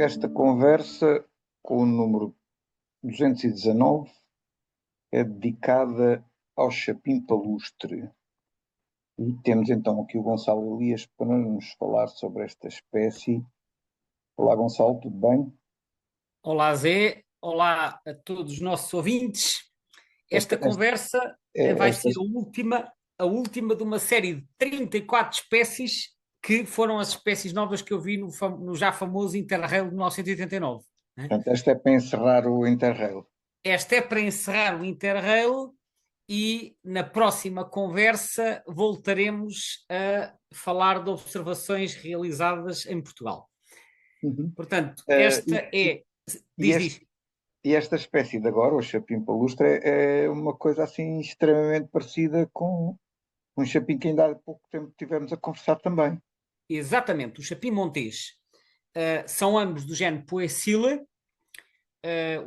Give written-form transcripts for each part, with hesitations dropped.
Esta conversa, com o número 219, é dedicada ao chapim palustre. E temos então aqui o Gonçalo Elias para nos falar sobre esta espécie. Olá, Gonçalo, tudo bem? Olá, Zé. Olá a todos os nossos ouvintes. Esta, Esta esta, conversa vai esta, ser a última de uma série de 34 espécies que foram as espécies novas que eu vi no já famoso Interrail de 1989, né? portanto, esta é para encerrar o Interrail. Esta é para encerrar o Interrail e na próxima conversa voltaremos a falar de observações realizadas em Portugal. Uhum. Portanto, Eh, esta e, e- é. e Diz, este- diz. e esta espécie de agora, o chapim palustre, é uma coisa assim extremamente parecida com um chapim que ainda há pouco tempo tivemos a conversar também. Exatamente, o chapim montés. São ambos do género Poecilla.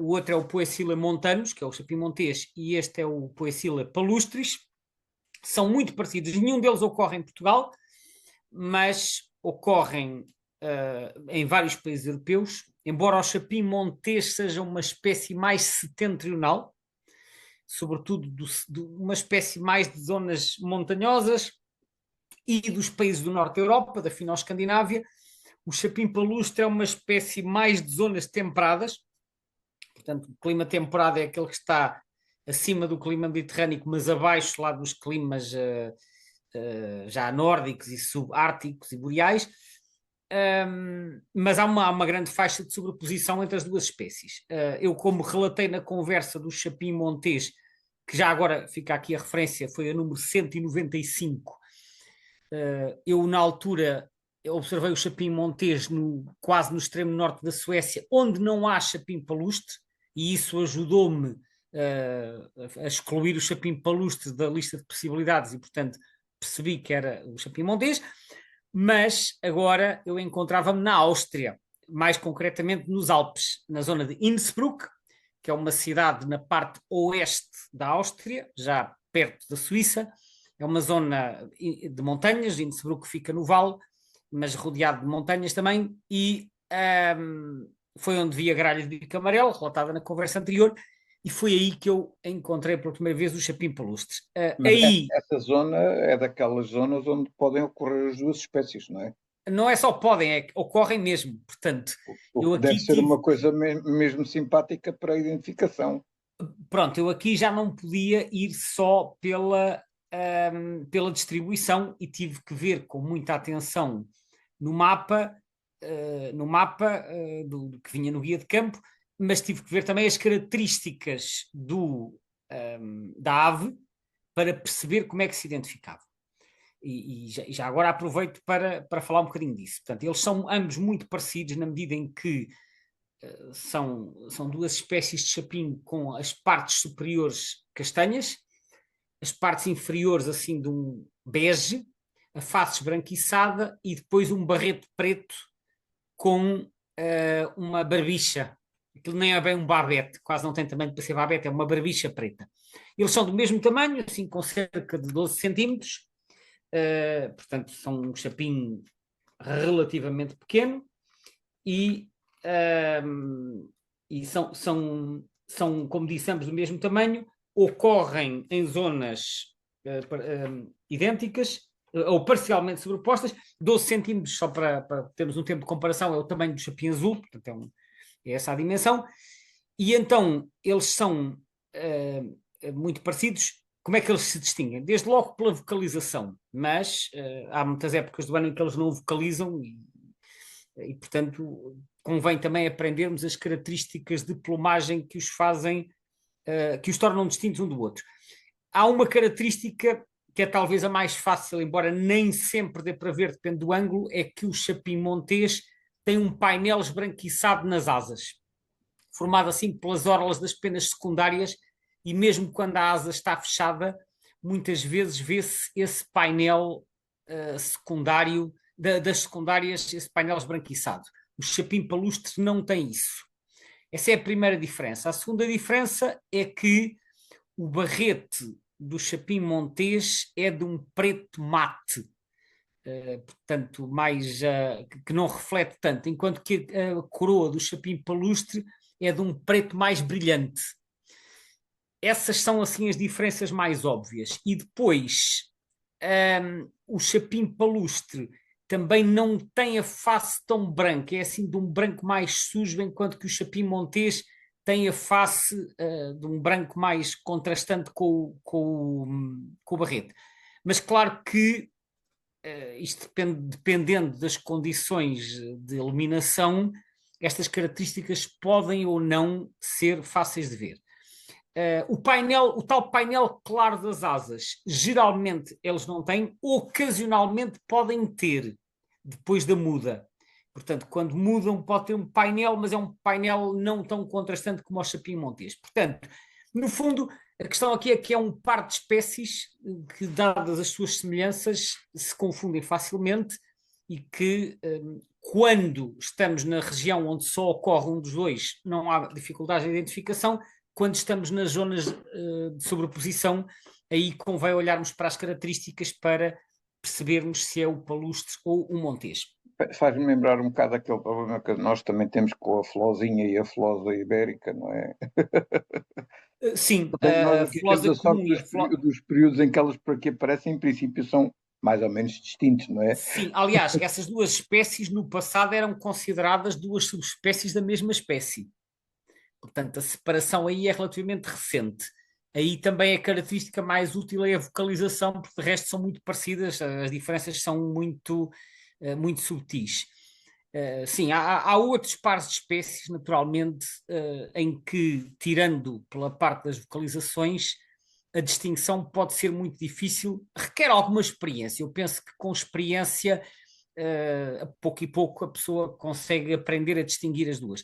O outro é o Poecilla montanus, que é o chapim montés, e este é o Poecilla palustris. São muito parecidos. Nenhum deles ocorre em Portugal, mas ocorrem em vários países europeus. Embora o chapim montés seja uma espécie mais setentrional, sobretudo uma espécie mais de zonas montanhosas e dos países do norte da Europa, da Fino-Escandinávia, o chapim palustre é uma espécie mais de zonas temperadas. Portanto, o clima temperado é aquele que está acima do clima mediterrâneo, mas abaixo lá dos climas já nórdicos e subárticos e boreais. Mas há uma grande faixa de sobreposição entre as duas espécies. Eu, como relatei na conversa do chapim montés, que já agora fica aqui a referência, foi a número 195. Eu, na altura, observei o chapim montés quase no extremo norte da Suécia, onde não há chapim palustre, e isso ajudou-me a excluir o chapim palustre da lista de possibilidades e, portanto, percebi que era o chapim montés. Mas agora eu encontrava-me na Áustria, mais concretamente nos Alpes, na zona de Innsbruck, que é uma cidade na parte oeste da Áustria, já perto da Suíça. É uma zona de montanhas, Innsbruck fica no vale, mas rodeado de montanhas também, e foi onde vi a gralha de bico amarelo, relatada na conversa anterior, e foi aí que eu encontrei pela primeira vez o chapim palustre. Mas Aí essa zona é daquelas zonas onde podem ocorrer as duas espécies, não é? não é só podem, é que ocorrem mesmo. Portanto, O eu que deve aqui ser tive, uma coisa mesmo simpática para a identificação. pronto, eu aqui já não podia ir só pela distribuição e tive que ver com muita atenção no mapa, que vinha no guia de campo, mas tive que ver também as características da ave para perceber como é que se identificava. E já agora aproveito para falar um bocadinho disso. Portanto, eles são ambos muito parecidos na medida em que são duas espécies de chapim com as partes superiores castanhas, as partes inferiores assim de um bege, a face esbranquiçada e depois um barrete preto com uma barbicha. Aquilo nem é bem um barbete, quase não tem tamanho para ser barbete, é uma barbicha preta. Eles são do mesmo tamanho, assim com cerca de 12 centímetros, portanto são um chapim relativamente pequeno e, um, e são, como disse, ambos do mesmo tamanho, ocorrem em zonas idênticas ou parcialmente sobrepostas. 12 centímetros, só para termos um tempo de comparação, é o tamanho do chapim azul, portanto é essa a dimensão. E então eles são muito parecidos. Como é que eles se distinguem? Desde logo pela vocalização, mas há muitas épocas do ano em que eles não vocalizam e, portanto, convém também aprendermos as características de plumagem que os fazem, que os tornam distintos um do outro. Há uma característica que é talvez a mais fácil, embora nem sempre dê para ver, depende do ângulo, é que o chapim montés tem um painel esbranquiçado nas asas, formado assim pelas orlas das penas secundárias, e mesmo quando a asa está fechada, muitas vezes vê-se esse painel secundário, das secundárias, esse painel esbranquiçado. O chapim palustre não tem isso. Essa é a primeira diferença. A segunda diferença é que o barrete do chapim montés é de um preto mate. portanto, mais que não reflete tanto, enquanto que a coroa do chapim palustre é de um preto mais brilhante. Essas são assim as diferenças mais óbvias. E depois, o chapim palustre também não tem a face tão branca, é assim de um branco mais sujo, enquanto que o chapim montés tem a face de um branco mais contrastante com o barrete. Mas claro que isto depende, dependendo das condições de iluminação, estas características podem ou não ser fáceis de ver. O tal painel claro das asas, geralmente eles não têm, ocasionalmente podem ter, depois da muda. Portanto, quando mudam, pode ter um painel, mas é um painel não tão contrastante como o chapim montés. Portanto, no fundo, a questão aqui é que é um par de espécies que, dadas as suas semelhanças, se confundem facilmente e que, quando estamos na região onde só ocorre um dos dois, não há dificuldade de identificação. Quando estamos nas zonas de sobreposição, aí convém olharmos para as características para percebermos se é o palustre ou o montés. Faz-me lembrar um bocado aquele problema que nós também temos com a flozinha e a flosa ibérica, não é? Sim, Portanto, nós a aqui temos flosa a sorte comum e a dos períodos em que elas por aqui aparecem, em princípio, são mais ou menos distintos, não é? Sim, aliás, essas duas espécies no passado eram consideradas duas subespécies da mesma espécie. Portanto, a separação aí é relativamente recente. Aí também a característica mais útil é a vocalização, porque de resto são muito parecidas, as diferenças são muito subtis. Sim, há outros pares de espécies, naturalmente, em que, tirando pela parte das vocalizações, a distinção pode ser muito difícil, requer alguma experiência. Eu penso que com experiência, a pouco e pouco, a pessoa consegue aprender a distinguir as duas.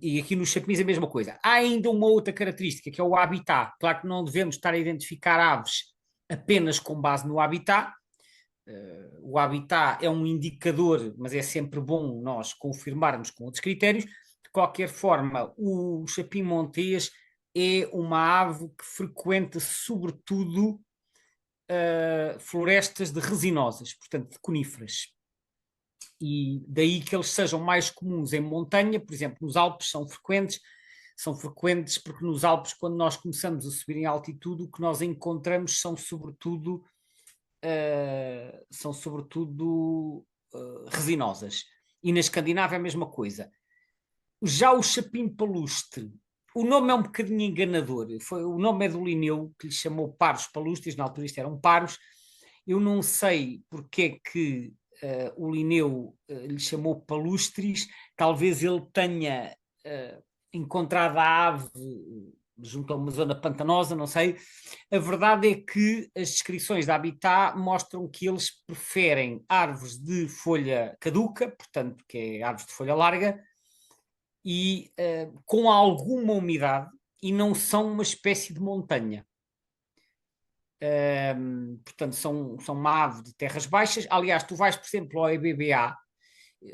E aqui nos chapéus é a mesma coisa. Há ainda uma outra característica, que é o habitat. Claro que não devemos estar a identificar aves apenas com base no habitat. O habitat é um indicador, mas é sempre bom nós confirmarmos com outros critérios. De qualquer forma, o chapim montés é uma ave que frequenta sobretudo florestas de resinosas, portanto de coníferas. E daí que eles sejam mais comuns em montanha, por exemplo, nos Alpes são frequentes porque nos Alpes, quando nós começamos a subir em altitude, o que nós encontramos são sobretudo resinosas. E na Escandinávia é a mesma coisa. Já o chapim palustre, o nome é um bocadinho enganador. O nome é do Linneu, que lhe chamou paros palustres, na altura isto eram paros. Eu não sei porque é que o Linneu lhe chamou palustris, talvez ele tenha encontrado a ave junto a uma zona pantanosa, não sei. A verdade é que as descrições de habitat mostram que eles preferem árvores de folha caduca, portanto, que é árvores de folha larga, e com alguma umidade, e não são uma espécie de montanha. Portanto, são uma ave de terras baixas. Aliás, tu vais, por exemplo, ao EBBA,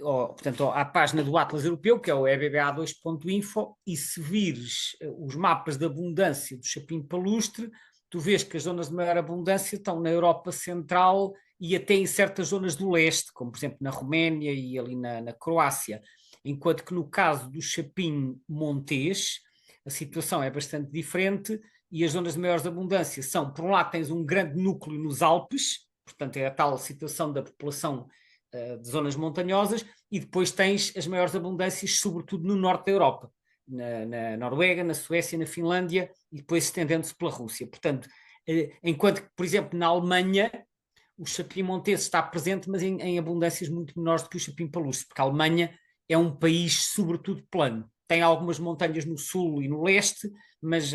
portanto, à página do Atlas Europeu, que é o EBBA2.info, e se vires os mapas de abundância do chapim palustre, tu vês que as zonas de maior abundância estão na Europa Central e até em certas zonas do leste, como por exemplo na Roménia e ali na Croácia. Enquanto que no caso do chapim montés, a situação é bastante diferente e as zonas de maior abundância são, por um lado, tens um grande núcleo nos Alpes, portanto é a tal situação da população de zonas montanhosas, e depois tens as maiores abundâncias, sobretudo no norte da Europa, na Noruega, na Suécia, na Finlândia, e depois estendendo-se pela Rússia. Portanto, enquanto que, por exemplo, na Alemanha, o chapim montés está presente, mas em abundâncias muito menores do que o chapim palustre, porque a Alemanha é um país, sobretudo, plano. Tem algumas montanhas no sul e no leste, mas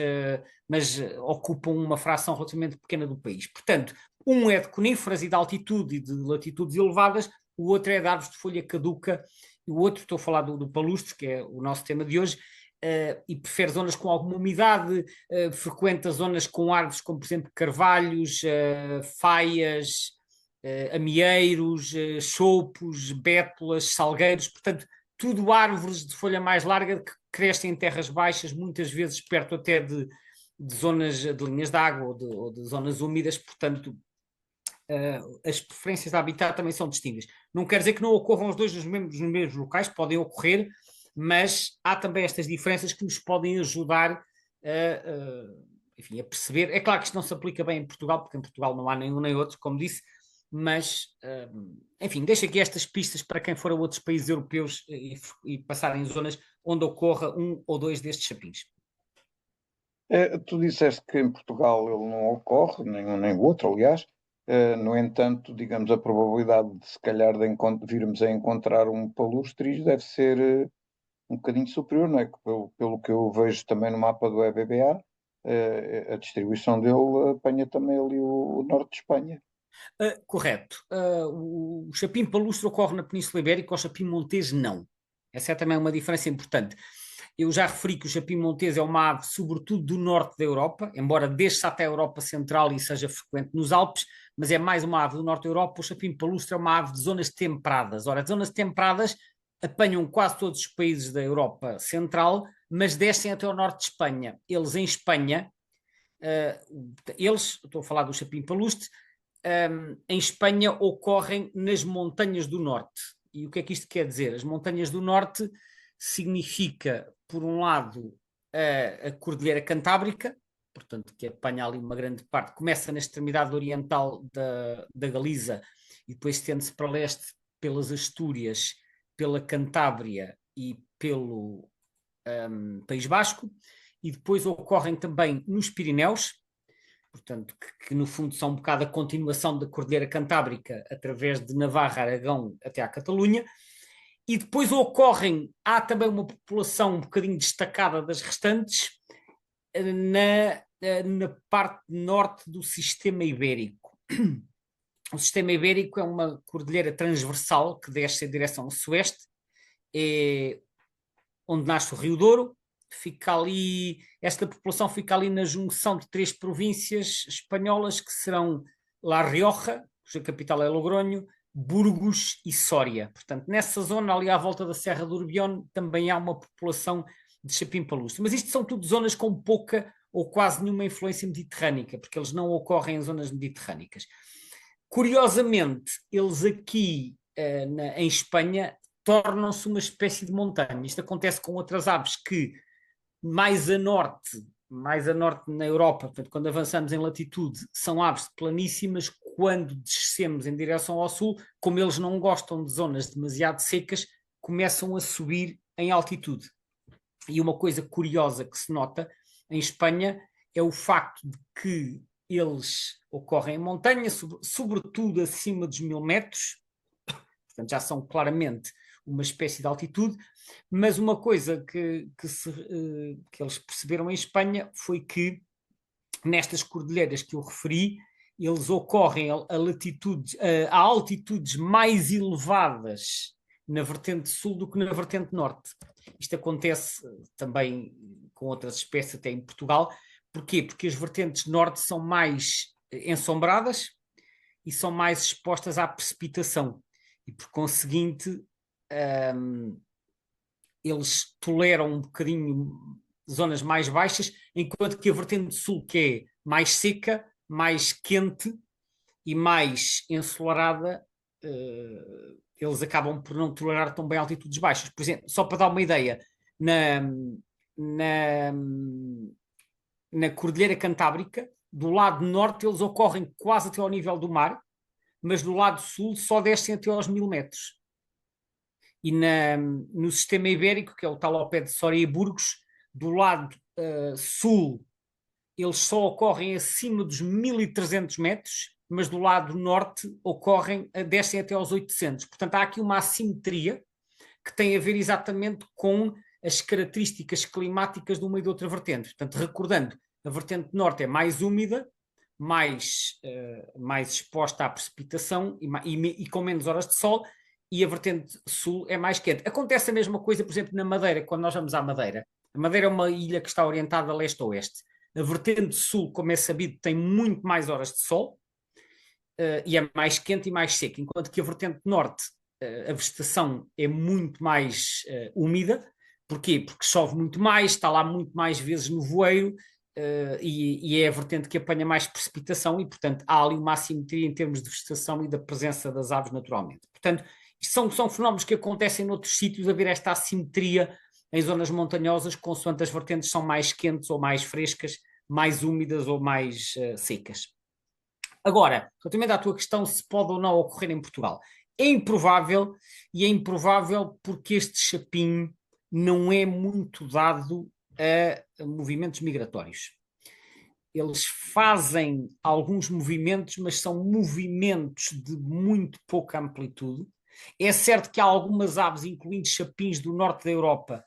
ocupam uma fração relativamente pequena do país. Portanto, um é de coníferas e de altitude e de latitudes elevadas, o outro é de árvores de folha caduca, e o outro, estou a falar do palustre, que é o nosso tema de hoje, e prefere zonas com alguma umidade, frequenta zonas com árvores como, por exemplo, carvalhos, faias, amieiros, choupos, bétulas, salgueiros, portanto, tudo árvores de folha mais larga que crescem em terras baixas, muitas vezes perto até de zonas de linhas de água ou de zonas úmidas, portanto, as preferências de habitat também são distintas. Não quer dizer que não ocorram os dois nos mesmos locais, podem ocorrer, mas há também estas diferenças que nos podem ajudar enfim, a perceber. É claro que isto não se aplica bem em Portugal, porque em Portugal não há nenhum nem outro, como disse, mas, enfim, deixo aqui estas pistas para quem for a outros países europeus e passar em zonas onde ocorra um ou dois destes chapins. Tu disseste que em Portugal ele não ocorre, nem um nem o outro, aliás. No entanto, digamos, a probabilidade de se calhar virmos a encontrar um palustris deve ser um bocadinho superior, não é? Que pelo que eu vejo também no mapa do EBBA, a distribuição dele apanha também ali o norte de Espanha. Correto. O chapim palustre ocorre na Península Ibérica, o chapim montês não. Essa é também uma diferença importante. Eu já referi que o chapim montês é uma ave, sobretudo do norte da Europa, embora desça até a Europa Central e seja frequente nos Alpes, mas é mais uma ave do norte da Europa. O chapim palustre é uma ave de zonas temperadas. Ora, as zonas temperadas apanham quase todos os países da Europa Central, mas descem até ao norte de Espanha. Eles em Espanha, estou a falar do chapim palustre, em Espanha ocorrem nas montanhas do norte. E o que é que isto quer dizer? As montanhas do norte significa, por um lado, a Cordilheira Cantábrica, portanto, que apanha ali uma grande parte, começa na extremidade oriental da Galiza e depois estende-se para leste pelas Astúrias, pela Cantábria e pelo País Basco, e depois ocorrem também nos Pirineus, portanto, que no fundo são um bocado a continuação da Cordilheira Cantábrica através de Navarra, Aragão até à Catalunha, e depois há também uma população um bocadinho destacada das restantes na parte norte do sistema ibérico. O sistema ibérico é uma cordilheira transversal que desce em direção ao sueste, onde nasce o Rio Douro. Esta população fica ali na junção de três províncias espanholas que serão La Rioja, cuja capital é Logronho, Burgos e Sória. Portanto, nessa zona, ali à volta da Serra do Urbión, também há uma população de chapim palustre. Mas isto são tudo zonas com pouca ou quase nenhuma influência mediterrânica, porque eles não ocorrem em zonas mediterrânicas. Curiosamente, eles aqui em Espanha tornam-se uma espécie de montanha. Isto acontece com outras aves que mais a norte na Europa, portanto, quando avançamos em latitude, são aves planíssimas. Quando descemos em direção ao sul, como eles não gostam de zonas demasiado secas, começam a subir em altitude. E uma coisa curiosa que se nota em Espanha é o facto de que eles ocorrem em montanha, sobretudo acima dos 1000 metros, portanto já são claramente uma espécie de altitude, mas uma coisa que eles perceberam em Espanha foi que nestas cordilheiras que eu referi, eles ocorrem a altitudes mais elevadas na vertente sul do que na vertente norte. Isto acontece também com outras espécies até em Portugal. Porquê? Porque as vertentes norte são mais ensombradas e são mais expostas à precipitação. E por conseguinte, eles toleram um bocadinho zonas mais baixas, enquanto que a vertente sul, que é mais seca, mais quente e mais ensolarada, eles acabam por não tolerar tão bem altitudes baixas. Por exemplo, só para dar uma ideia, na Cordilheira Cantábrica, do lado norte eles ocorrem quase até ao nível do mar, mas do lado sul só descem até aos 1000 metros. E no sistema ibérico, que é o tal ao pé de Soria e Burgos, do lado sul eles só ocorrem acima dos 1300 metros, mas do lado norte descem até aos 800. Portanto, há aqui uma assimetria que tem a ver exatamente com as características climáticas de uma e de outra vertente. Portanto, recordando, a vertente norte é mais úmida, mais exposta à precipitação e com menos horas de sol, e a vertente sul é mais quente. Acontece a mesma coisa, por exemplo, na Madeira, quando nós vamos à Madeira. A Madeira é uma ilha que está orientada a leste a oeste. A vertente sul, como é sabido, tem muito mais horas de sol e é mais quente e mais seca, enquanto que a vertente norte, a vegetação é muito mais úmida. Porquê? Porque chove muito mais, está lá muito mais vezes no voeiro e é a vertente que apanha mais precipitação e, portanto, há ali uma assimetria em termos de vegetação e da presença das aves naturalmente. Portanto, isto são fenómenos que acontecem noutros sítios, haver esta assimetria em zonas montanhosas, consoante as vertentes são mais quentes ou mais frescas, mais úmidas ou mais secas. Agora, relativamente à tua questão, se pode ou não ocorrer em Portugal, é improvável, e é improvável porque este chapim não é muito dado a movimentos migratórios. Eles fazem alguns movimentos, mas são movimentos de muito pouca amplitude. É certo que há algumas aves, incluindo chapins do norte da Europa,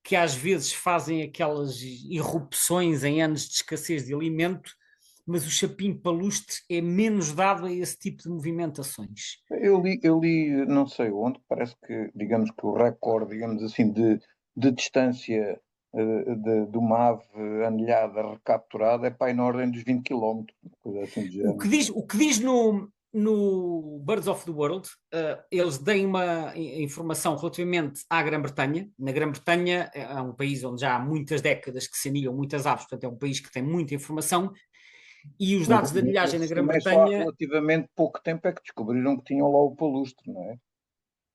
que às vezes fazem aquelas irrupções em anos de escassez de alimento, mas o chapim palustre é menos dado a esse tipo de movimentações. Eu li não sei onde, parece que, digamos que o recorde, digamos assim, de distância de uma ave anilhada recapturada é para aí na ordem dos 20 quilómetros, coisa assim de género. O que diz no Birds of the World, eles deem uma informação relativamente à Grã-Bretanha. Na Grã-Bretanha é um país onde já há muitas décadas que se aniam muitas aves, portanto é um país que tem muita informação, e os dados de anilhagem na Mas também só há Grã-Bretanha... relativamente pouco tempo é que descobriram que tinham lá o palustre, não é?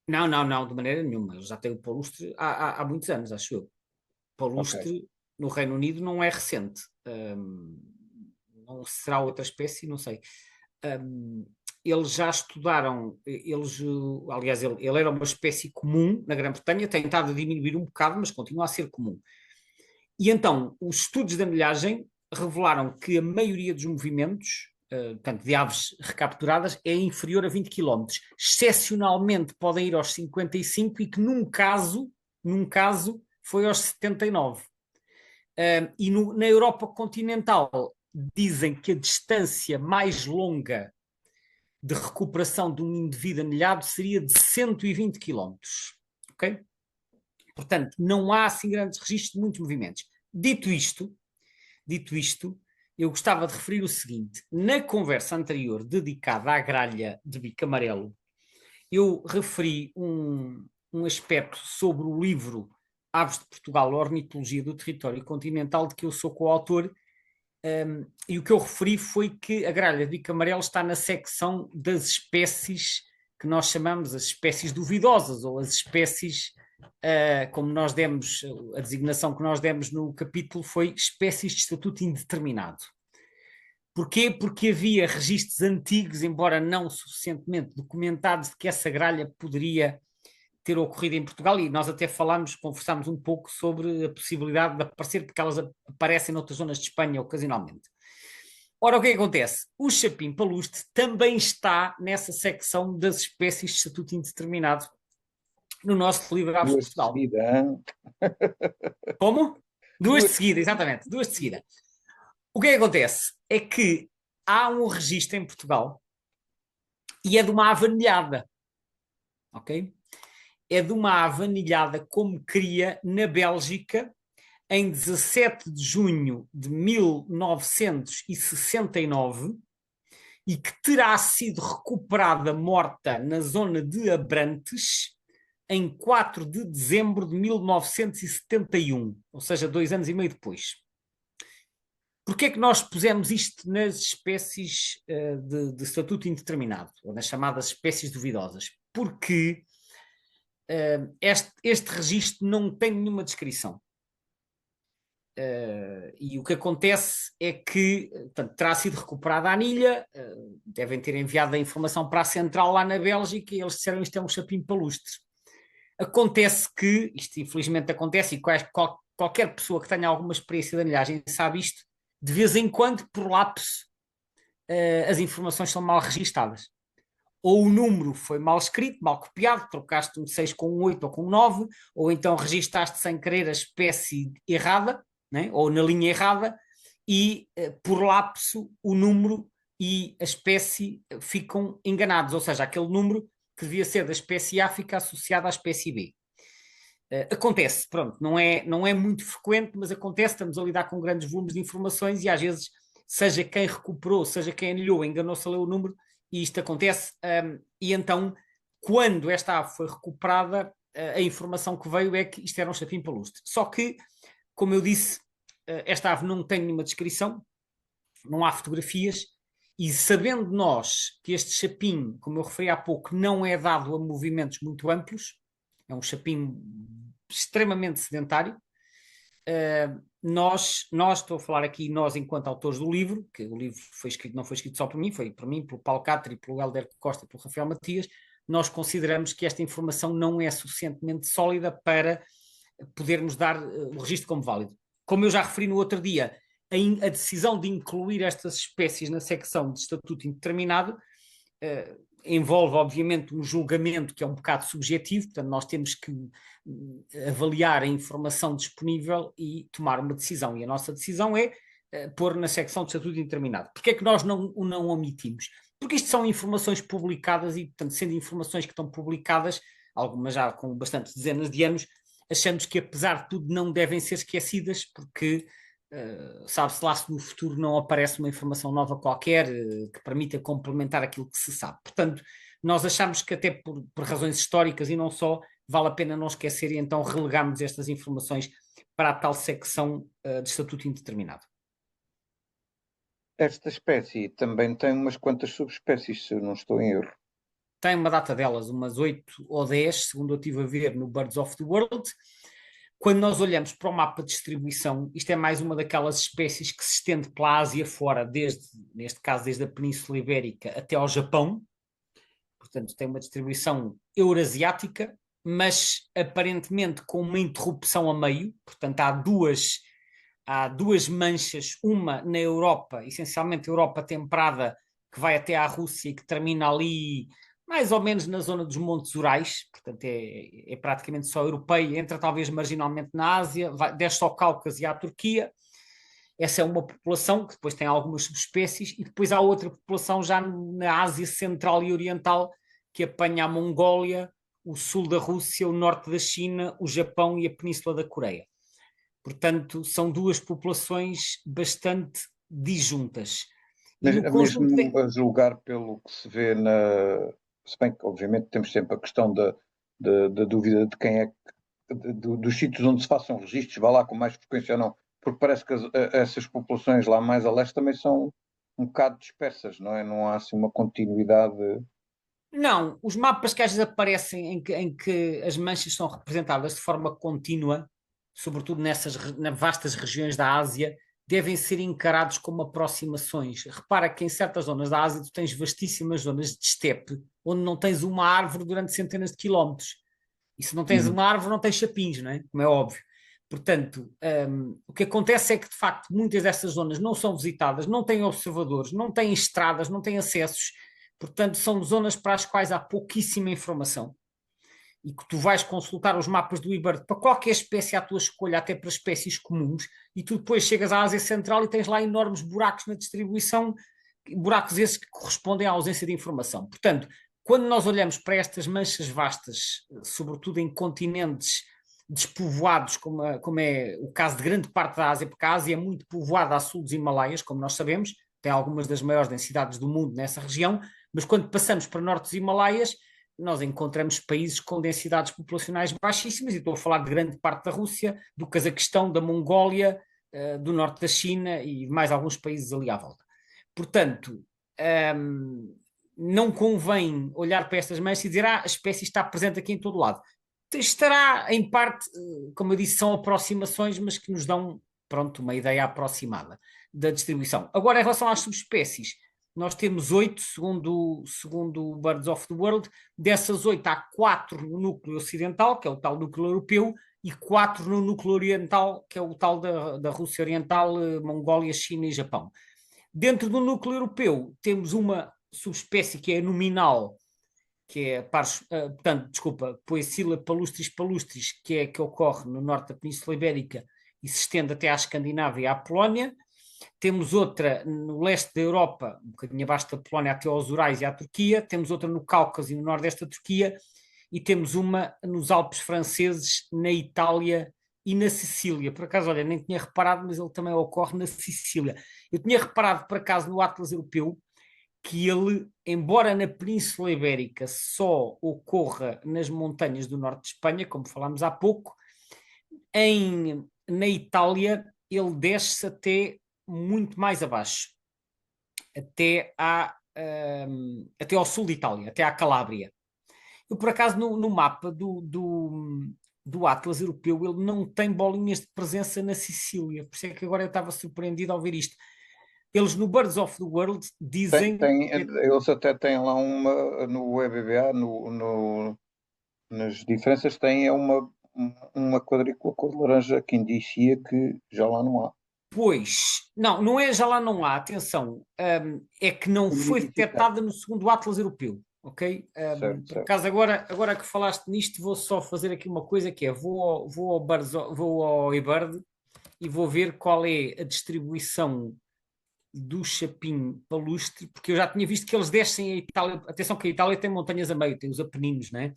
Não, de maneira nenhuma. Eles já têm o palustre há muitos anos, acho eu. Ok. Palustre no Reino Unido não é recente. Não será outra espécie, não sei. Eles já estudaram, aliás, ele era uma espécie comum na Grã-Bretanha, tem tentado a diminuir um bocado, mas continua a ser comum. E então, os estudos de anilhagem revelaram que a maioria dos movimentos, portanto, de aves recapturadas, é inferior a 20 km. Excepcionalmente podem ir aos 55 e que num caso foi aos 79. Na Europa continental dizem que a distância mais longa de recuperação de um indivíduo anilhado seria de 120 km. Ok? Portanto, não há assim grandes registros de muitos movimentos. Dito isto, eu gostava de referir o seguinte: na conversa anterior dedicada à gralha de bico amarelo, eu referi um aspecto sobre o livro Aves de Portugal, Ornitologia do Território Continental, de que eu sou coautor, e o que eu referi foi que a gralha de bico amarelo está na secção das espécies que nós chamamos as espécies duvidosas, ou as espécies, como nós demos, a designação que nós demos no capítulo foi espécies de estatuto indeterminado. Porquê? Porque havia registros antigos, embora não suficientemente documentados, de que essa gralha poderia ter ocorrido em Portugal, e nós até conversámos um pouco sobre a possibilidade de aparecer, porque elas aparecem noutras zonas de Espanha ocasionalmente. Ora, o que acontece? O chapim palustre também está nessa secção das espécies de estatuto indeterminado no nosso livro Aves de Duas de Portugal. seguida, hein? Como? Duas de seguida, exatamente, duas de seguida. O que acontece? É que há um registro em Portugal e é de uma ave anilhada, ok? É de uma ave anilhada como cria na Bélgica em 17 de junho de 1969 e que terá sido recuperada morta na zona de Abrantes em 4 de dezembro de 1971, ou seja, 2 anos e meio depois. Porquê é que nós pusemos isto nas espécies de estatuto indeterminado, ou nas chamadas espécies duvidosas? Porque este registro não tem nenhuma descrição. E o que acontece é que, portanto, terá sido recuperada a anilha, devem ter enviado a informação para a central lá na Bélgica e eles disseram isto é um chapim palustre. Acontece que, isto infelizmente acontece, e qualquer pessoa que tenha alguma experiência de anilhagem sabe isto, de vez em quando, por lapso, as informações são mal registadas. Ou o número foi mal escrito, mal copiado, trocaste um 6 com um 8 ou com um 9, ou então registaste sem querer a espécie errada, né? Ou na linha errada, e por lapso o número e a espécie ficam enganados, ou seja, aquele número que devia ser da espécie A fica associado à espécie B. Acontece, pronto, não é muito frequente, mas acontece, estamos a lidar com grandes volumes de informações e às vezes, seja quem recuperou, seja quem anilhou, enganou-se a ler o número, e isto acontece, e então, quando esta ave foi recuperada, a informação que veio é que isto era um chapim palustre. Só que, como eu disse, esta ave não tem nenhuma descrição, não há fotografias, e sabendo nós que este chapim, como eu referi há pouco, não é dado a movimentos muito amplos, é um chapim extremamente sedentário, nós, estou a falar aqui, nós enquanto autores do livro, que o livro foi escrito, não foi escrito só por mim, foi por mim, pelo Paulo Cáter, pelo Hélder Costa e pelo Rafael Matias, nós consideramos que esta informação não é suficientemente sólida para podermos dar o registro como válido. Como eu já referi no outro dia, a decisão de incluir estas espécies na secção de estatuto indeterminado envolve, obviamente, um julgamento que é um bocado subjetivo, portanto, nós temos que avaliar a informação disponível e tomar uma decisão. E a nossa decisão é pôr na secção de estatuto indeterminado. Porquê é que nós não omitimos? Porque isto são informações publicadas e, portanto, sendo informações que estão publicadas, algumas já com bastantes dezenas de anos, achamos que, apesar de tudo, não devem ser esquecidas, porque sabe-se lá se no futuro não aparece uma informação nova qualquer que permita complementar aquilo que se sabe. Portanto, nós achamos que até por razões históricas e não só, vale a pena não esquecer e então relegarmos estas informações para a tal secção de estatuto indeterminado. Esta espécie também tem umas quantas subespécies, se eu não estou em erro. Tem uma data delas, umas 8 ou 10, segundo eu estive a ver no Birds of the World. Quando nós olhamos para o mapa de distribuição, isto é mais uma daquelas espécies que se estende pela Ásia fora, neste caso desde a Península Ibérica até ao Japão. Portanto, tem uma distribuição eurasiática, mas aparentemente com uma interrupção a meio. Portanto, há duas manchas, uma na Europa, essencialmente Europa temperada, que vai até à Rússia e que termina ali mais ou menos na zona dos Montes Urais, portanto é praticamente só europeia, entra talvez marginalmente na Ásia, desce ao Cáucaso e à Turquia. Essa é uma população que depois tem algumas subespécies, e depois há outra população já na Ásia Central e Oriental, que apanha a Mongólia, o sul da Rússia, o norte da China, o Japão e a Península da Coreia. Portanto, são duas populações bastante disjuntas. Mas mesmo a julgar pelo que se vê se bem que obviamente temos sempre a questão da dúvida de quem é dos sítios onde se façam registros, vá lá com mais frequência ou não, porque parece que essas populações lá mais a leste também são um bocado dispersas, não é? Não há assim uma continuidade. Não, os mapas que às vezes aparecem em que as manchas são representadas de forma contínua, sobretudo nessas vastas regiões da Ásia, devem ser encarados como aproximações. Repara que em certas zonas da Ásia tu tens vastíssimas zonas de estepe, onde não tens uma árvore durante centenas de quilómetros. E se não tens uma árvore, não tens chapins, não é? Como é óbvio. Portanto, o que acontece é que, de facto, muitas dessas zonas não são visitadas, não têm observadores, não têm estradas, não têm acessos. Portanto, são zonas para as quais há pouquíssima informação. E que tu vais consultar os mapas do IBERT para qualquer espécie à tua escolha, até para espécies comuns, e tu depois chegas à Ásia Central e tens lá enormes buracos na distribuição, buracos esses que correspondem à ausência de informação. Portanto, quando nós olhamos para estas manchas vastas, sobretudo em continentes despovoados, como é o caso de grande parte da Ásia, porque a Ásia é muito povoada a sul dos Himalaias, como nós sabemos, tem algumas das maiores densidades do mundo nessa região, mas quando passamos para norte dos Himalaias, nós encontramos países com densidades populacionais baixíssimas, e estou a falar de grande parte da Rússia, do Cazaquistão, da Mongólia, do norte da China e mais alguns países ali à volta. Portanto, não convém olhar para estas manchas e dizer a espécie está presente aqui em todo lado. Estará, em parte, como eu disse, são aproximações, mas que nos dão, pronto, uma ideia aproximada da distribuição. Agora, em relação às subespécies, nós temos 8, segundo o Birds of the World. Dessas 8, há 4 no núcleo ocidental, que é o tal núcleo europeu, e 4 no núcleo oriental, que é o tal da Rússia Oriental, Mongólia, China e Japão. Dentro do núcleo europeu, temos uma subespécie que é nominal, que é, portanto, desculpa, Poecilla palustris palustris, que ocorre no norte da Península Ibérica e se estende até à Escandinávia e à Polónia. Temos outra no leste da Europa, um bocadinho abaixo da Polónia, até aos Urais e à Turquia. Temos outra no Cáucaso e no nordeste da Turquia. E temos uma nos Alpes franceses, na Itália e na Sicília. Por acaso, olha, nem tinha reparado, mas ele também ocorre na Sicília. Eu tinha reparado, por acaso, no Atlas Europeu, que ele, embora na Península Ibérica só ocorra nas montanhas do norte de Espanha, como falámos há pouco, na Itália ele desce até muito mais abaixo, até ao sul de Itália, até à Calábria. Eu, por acaso, no mapa do Atlas europeu, ele não tem bolinhas de presença na Sicília. Por isso é que agora eu estava surpreendido ao ver isto. Eles no Birds of the World dizem. Eles até têm lá uma, no EBBA, nas diferenças, têm uma quadrícula cor de laranja que indicia que já lá não há. Pois, não é já lá não há, atenção, é que não foi Identificar. detectada no segundo Atlas europeu, ok? Certo, Por certo. acaso, agora que falaste nisto, vou só fazer aqui uma coisa que é, vou ao eBird e vou ver qual é a distribuição do chapim palustre, porque eu já tinha visto que eles descem a Itália, atenção que a Itália tem montanhas a meio, tem os Apeninos, né?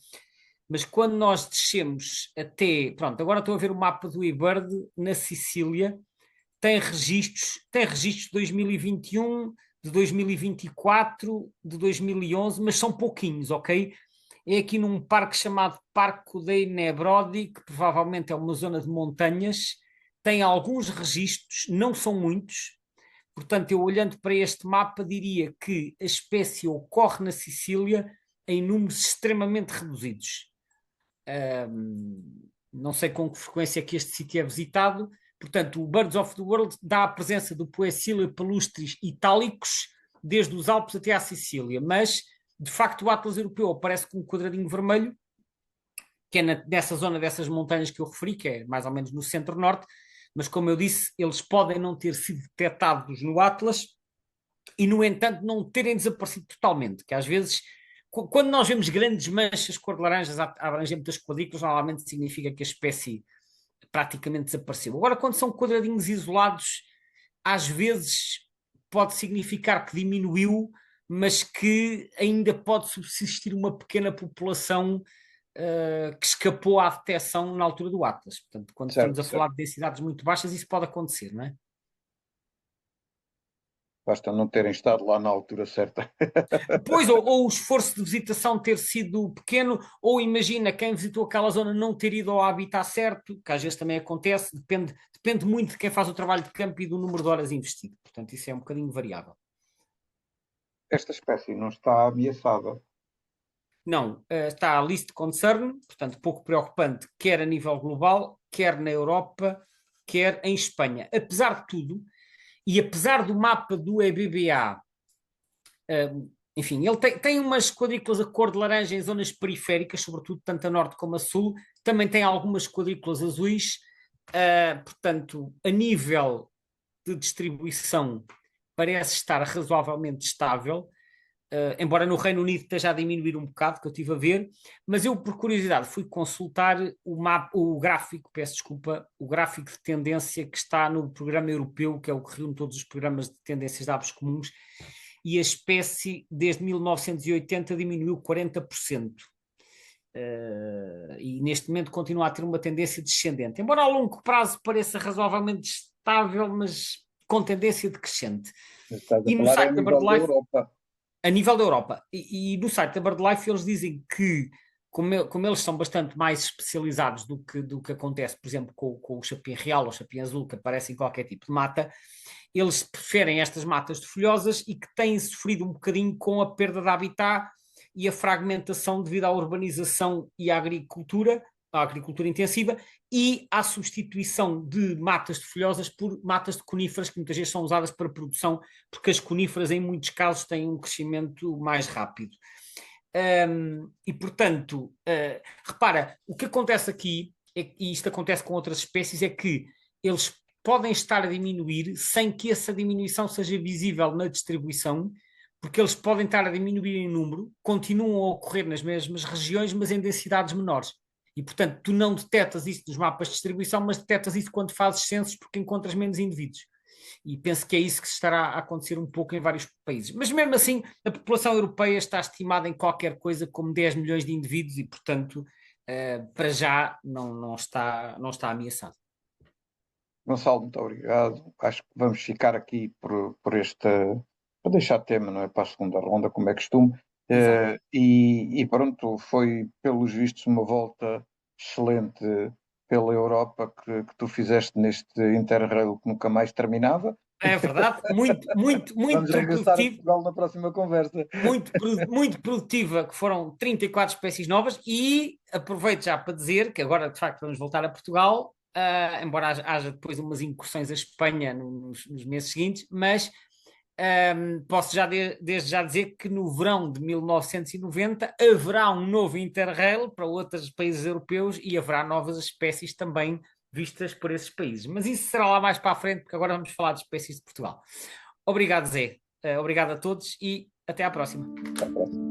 Mas quando nós descemos até, pronto, agora estou a ver o mapa do eBird na Sicília, tem registros de 2021, de 2024, de 2011, mas são pouquinhos, ok? É aqui num parque chamado Parco dei Nebrodi, que provavelmente é uma zona de montanhas, tem alguns registros, não são muitos, portanto, eu olhando para este mapa diria que a espécie ocorre na Sicília em números extremamente reduzidos. Não sei com que frequência que este sítio é visitado. Portanto, o Birds of the World dá a presença do Poecilia palustris itálicos desde os Alpes até à Sicília, mas de facto o Atlas europeu aparece com um quadradinho vermelho, que é nessa zona dessas montanhas que eu referi, que é mais ou menos no centro-norte, mas como eu disse, eles podem não ter sido detectados no Atlas e, no entanto, não terem desaparecido totalmente, que às vezes quando nós vemos grandes manchas cor de laranjas a abranger muitas quadrículas, normalmente significa que a espécie praticamente desapareceu. Agora, quando são quadradinhos isolados, às vezes pode significar que diminuiu, mas que ainda pode subsistir uma pequena população que escapou à detecção na altura do Atlas. Portanto, quando estamos Certo, a falar certo. de densidades muito baixas, isso pode acontecer, não é? Basta não terem estado lá na altura certa. Pois, ou o esforço de visitação ter sido pequeno, ou imagina quem visitou aquela zona não ter ido ao habitat certo, que às vezes também acontece, depende muito de quem faz o trabalho de campo e do número de horas investido. Portanto, isso é um bocadinho variável. Esta espécie não está ameaçada. Não, está a list concern, portanto, pouco preocupante, quer a nível global, quer na Europa, quer em Espanha. Apesar de tudo, e apesar do mapa do EBBA, enfim, ele tem umas quadrículas a cor de laranja em zonas periféricas, sobretudo tanto a norte como a sul, também tem algumas quadrículas azuis, portanto, a nível de distribuição parece estar razoavelmente estável, embora no Reino Unido esteja a diminuir um bocado, que eu estive a ver, mas eu, por curiosidade, fui consultar o gráfico, peço desculpa, o gráfico de tendência que está no programa europeu, que é o que reúne todos os programas de tendências de aves comuns, e a espécie, desde 1980, diminuiu 40%. E neste momento continua a ter uma tendência descendente, embora a longo prazo pareça razoavelmente estável, mas com tendência decrescente. Estás a E no falar a site da nível da BirdLife, Europa. a nível da Europa, e no site da BirdLife eles dizem que, como eles são bastante mais especializados do que acontece, por exemplo, com o chapim real ou o chapim azul, que aparece em qualquer tipo de mata, eles preferem estas matas de folhosas e que têm sofrido um bocadinho com a perda de habitat e a fragmentação devido à urbanização e à agricultura intensiva, e à substituição de matas de folhosas por matas de coníferas, que muitas vezes são usadas para produção, porque as coníferas, em muitos casos, têm um crescimento mais rápido. E, portanto, repara, o que acontece aqui, e isto acontece com outras espécies, é que eles podem estar a diminuir sem que essa diminuição seja visível na distribuição, porque eles podem estar a diminuir em número, continuam a ocorrer nas mesmas regiões, mas em densidades menores. E, portanto, tu não detectas isso nos mapas de distribuição, mas detectas isso quando fazes censos, porque encontras menos indivíduos. E penso que é isso que estará a acontecer um pouco em vários países. Mas mesmo assim, a população europeia está estimada em qualquer coisa como 10 milhões de indivíduos e, portanto, para já não está ameaçado. Gonçalo, muito obrigado. Acho que vamos ficar aqui por esta, para deixar tema, não é? Para a segunda ronda, como é costume. Exato. E pronto, foi, pelos vistos, uma volta excelente pela Europa que tu fizeste neste Interrail que nunca mais terminava. É verdade, Vamos muito regressar a produtivo, Portugal na próxima conversa. muito produtiva, que foram 34 espécies novas, e aproveito já para dizer que agora, de facto, vamos voltar a Portugal, embora haja depois umas incursões a Espanha nos meses seguintes, mas posso já desde já dizer que no verão de 1990 haverá um novo Interrail para outros países europeus e haverá novas espécies também vistas por esses países. Mas isso será lá mais para a frente, porque agora vamos falar de espécies de Portugal. Obrigado, Zé. Obrigado a todos e até à próxima. Até à próxima.